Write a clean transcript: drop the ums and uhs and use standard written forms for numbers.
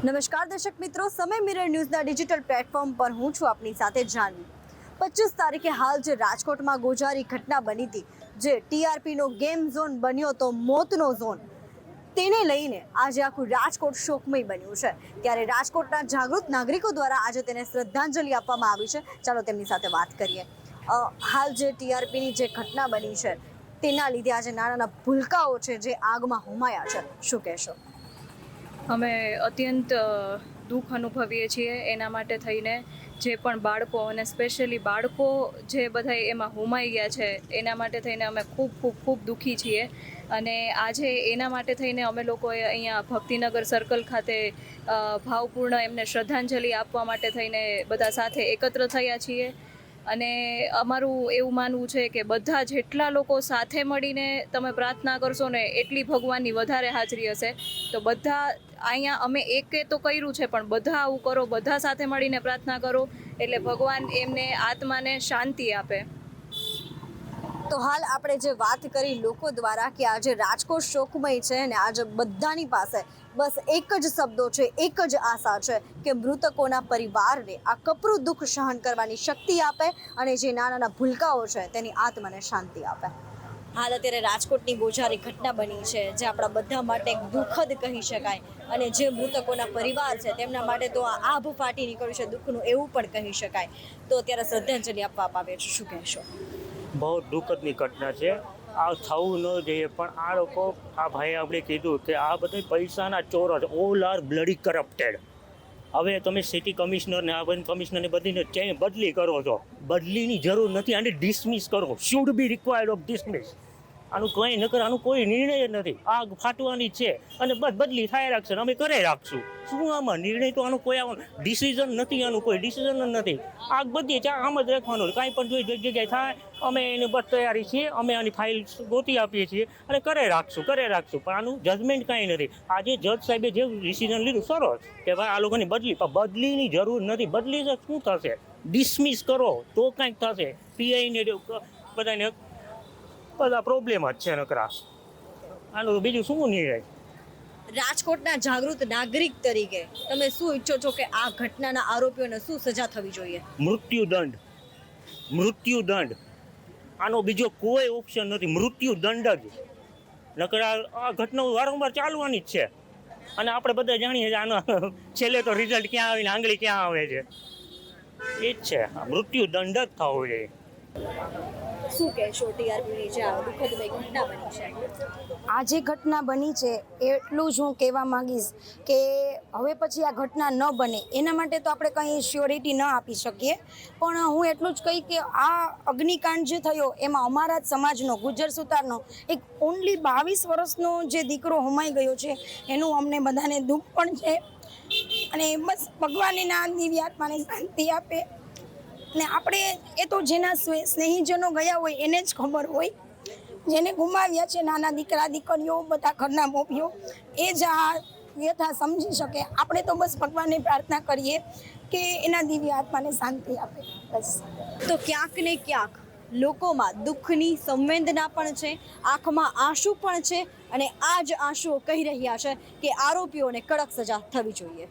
નમસ્કાર દર્શક મિત્રો, સમય મિરર ન્યૂઝના ડિજિટલ પ્લેટફોર્મ પર હું છું આપની સાથે જાનવી। 25 તારીખે હાલ જે રાજકોટમાં ગોઝારી ઘટના બની હતી, જે ટીઆરપીનો ગેમ ઝોન બન્યો તો મોતનો ઝોન, તેને લઈને આજે આખું રાજકોટ શોકમય બન્યું છે। ત્યારે રાજકોટના જાગૃત નાગરિકો દ્વારા આજે તેને શ્રદ્ધાંજલિ આપવામાં આવી છે। ચાલો તેમની સાથે વાત કરીએ। હાલ જે ટીઆરપીની જે ઘટના બની છે તેના લીધે આજે નાના ભૂલકાઓ છે જે આગમાં હોમાયા છે, શું કહેશો? અમે અત્યંત દુઃખ અનુભવીએ છીએ એના માટે થઈને, જે પણ બાળકો અને સ્પેશિયલી બાળકો જે બધા એમાં હોમાઈ ગયા છે એના માટે થઈને અમે ખૂબ દુઃખી છીએ। અને આજે એના માટે થઈને અમે લોકોએ અહીંયા ભક્તિનગર સર્કલ ખાતે ભાવપૂર્ણ એમને શ્રદ્ધાંજલિ આપવા માટે થઈને બધા સાથે એકત્ર થયા છીએ। અને અમારું એવું માનવું છે કે બધા જેટલા લોકો સાથે મળીને તમે પ્રાર્થના કરશો ને એટલી ભગવાનની વધારે હાજરી હશે। તો બધા અહીંયા અમે એકે તો કર્યું છે, પણ બધા આવું કરો, બધા સાથે મળીને પ્રાર્થના કરો એટલે ભગવાન એમને આત્માને શાંતિ આપે। તો હાલ આપણે જે વાત કરી લોકો દ્વારા કે આજે રાજકોટ શોકમય છે ને આજે બધાની પાસે બસ એક જ શબ્દો છે, એક જ આશા છે કે મૃતકોના પરિવારને આ કપરું દુઃખ સહન કરવાની શક્તિ આપે અને જે નાના ભૂલકાઓ છે તેની આત્માને શાંતિ આપે। હાલ અત્યારે રાજકોટની ગોઝારી ઘટના બની છે જે આપણા બધા માટે દુઃખદ કહી શકાય અને જે મૃતકોના પરિવાર છે તેમના માટે તો આ આભ ફાટી નીકળ્યું છે દુઃખનું, એવું પણ કહી શકાય। તો અત્યારે શ્રદ્ધાંજલિ આપવા આવે છે, શું કહેશો? બહુ દુઃખદની ઘટના છે। આ થવું ન જોઈએ, પણ આ લોકો, આ ભાઈએ આપણે કીધું કે આ બધા પૈસાના ચોર છે, ઓલ આર બ્લડી કરપ્ટેડ। હવે તમે સિટી કમિશનરને આ બધી કમિશનરને બધીને ક્યાંય બદલી કરો છો, બદલીની જરૂર નથી, આને ડિસમિસ કરો, should be required of dismiss. આનું કંઈ નકર આનું કોઈ નિર્ણય જ નથી, આગ ફાટવાની છે અને બસ બદલી થાય રાખશે અમે કરે રાખશું। શું આમાં નિર્ણય તો આનું કોઈ ડિસિઝન નથી, આનું કોઈ ડિસિઝન જ નથી। આગ બધી છે આમ જ રાખવાનું, કાંઈ પણ જોઈ જગ્યાએ થાય અમે એની બસ તૈયારી છીએ, અમે આની ફાઇલ ગોતી આપીએ છીએ અને કરે રાખશું। પણ આનું જજમેન્ટ કાંઈ નથી। આજે જજ સાહેબે જે ડિસિઝન લીધું સરસ કે ભાઈ આ લોકોની બદલી, પણ બદલીની જરૂર નથી। બદલી તો શું થશે? ડિસમિસ કરો તો કાંઈક થશે। પીઆઈને બધાને બધા પ્રોબ્લેમ જ છે નકરા, આનું બીજું શું નિર્ણય? રાજકોટના જાગૃત નાગરિક તરીકે તમે શું ઈચ્છો છો કે આ ઘટનાના આરોપીઓને શું સજા થવી જોઈએ? મૃત્યુદંડ, આનો બીજો કોઈ ઓપ્શન નથી, મૃત્યુદંડ જ। નકર આ ઘટનાઓ વારંવાર ચાલવાની જ છે અને આપણે બધા જાણીએ છીએ આનો છેલ્લે તો રિઝલ્ટ ક્યાં આવીને આંગળી ક્યાં આવે છે, એ જ છે। મૃત્યુદંડ જ થવો જોઈએ। શું કહેશો ટીઆરપીની જે આ દુઃખદમય ઘટના બની છે? આ જે ઘટના બની છે એટલું જ હું કહેવા માંગીશ કે હવે પછી આ ઘટના ન બને એના માટે તો આપણે કંઈ શ્યોરિટી ન આપી શકીએ, પણ હું એટલું જ કહી કે આ અગ્નિકાંડ જે થયો એમાં અમારા જ સમાજનો, ગુજર સુતારનો એક ઓનલી 22 વર્ષનો જે દીકરો હોમાઈ ગયો છે એનું અમને બધાને દુઃખ પણ છે। અને બસ ભગવાન એના દિવ્ય આત્માને શાંતિ આપે। અને આપણે એ તો જેના સ્નેહીજનો ગયા હોય એને જ ખબર હોય, જેને ગુમાવ્યા છે નાના દીકરા દીકરીઓ, બધા ઘરના મોભીઓ, એ જ આ વ્યથા સમજી શકે। આપણે તો બસ ભગવાનને પ્રાર્થના કરીએ કે એના દિવ્ય આત્માને શાંતિ આપે, બસ। તો ક્યાંક ને ક્યાંક લોકોમાં દુઃખની સંવેદના પણ છે, આંખમાં આંસુ પણ છે અને આ જ આંસુઓ કહી રહ્યા છે કે આરોપીઓને કડક સજા થવી જોઈએ।